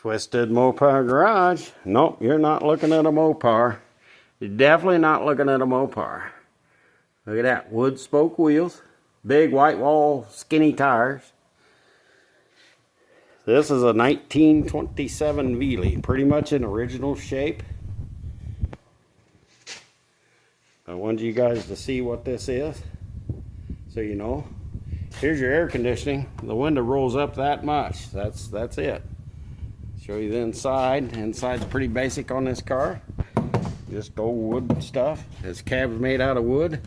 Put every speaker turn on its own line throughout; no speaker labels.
Twisted Mopar Garage. Nope, you're not looking at a Mopar. You're definitely not looking at a Mopar. Look at that. Wood spoke wheels. Big white wall skinny tires. This is a 1927 Velie. Pretty much in original shape. I wanted you guys to see what this is, so you know. Here's your air conditioning. The window rolls up that much. That's it. Show you the inside. Inside's pretty basic on this car. Just old wood stuff. This cab's made out of wood.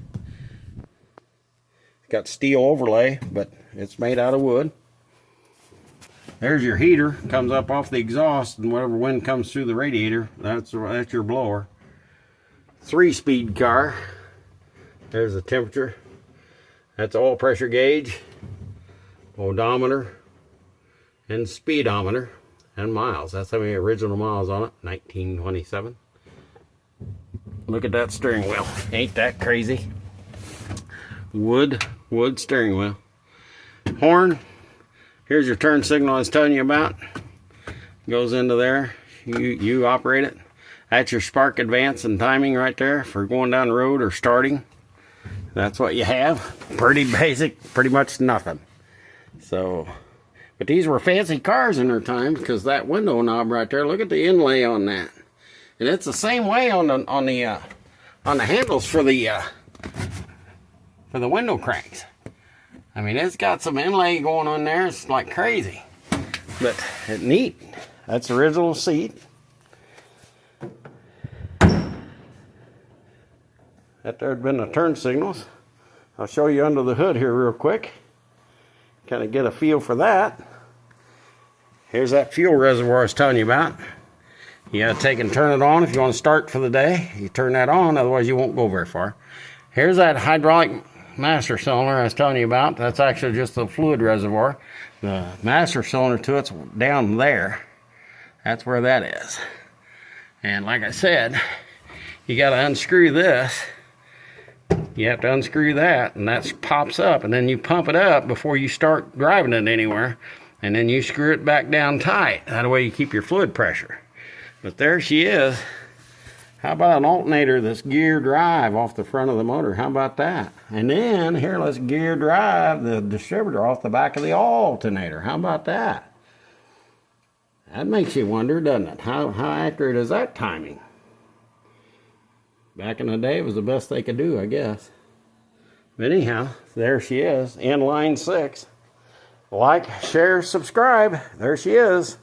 It's got steel overlay, but it's made out of wood. There's your heater. Comes up off the exhaust, and whatever wind comes through the radiator, that's your blower. 3-speed car. There's the temperature. That's oil pressure gauge, odometer, and speedometer, and miles. That's how many original miles on it. 1927. Look at that steering wheel. Ain't that crazy? Wood steering wheel. Horn. Here's your turn signal I was telling you about. Goes into there. You operate it. That's your spark advance and timing right there for going down the road or starting. That's what you have. Pretty basic, pretty much nothing. So, but these were fancy cars in their time because that window knob right there, look at the inlay on that. And it's the same way on the handles for the window cranks. I mean, it's got some inlay going on there. It's like crazy. But it's neat. That's the original seat. That there had been the turn signals. I'll show you under the hood here real quick. Kind of get a feel for that. Here's that fuel reservoir I was telling you about. You gotta take and turn it on if you want to start for the day. You turn that on, otherwise you won't go very far. Here's that hydraulic master cylinder I was telling you about. That's actually just the fluid reservoir. The master cylinder to it's down there. That's where that is. And like I said, you gotta unscrew this. You have to unscrew that, and that pops up, and then you pump it up before you start driving it anywhere, and then you screw it back down tight. That way you keep your fluid pressure. But there she is. How about an alternator that's gear drive off the front of the motor? How about that? And then here, let's gear drive the distributor off the back of the alternator. How about that? That makes you wonder, doesn't it? How accurate is that timing? Back in the day, it was the best they could do, I guess. But anyhow, there she is, in line 6. Like, share, subscribe. There she is.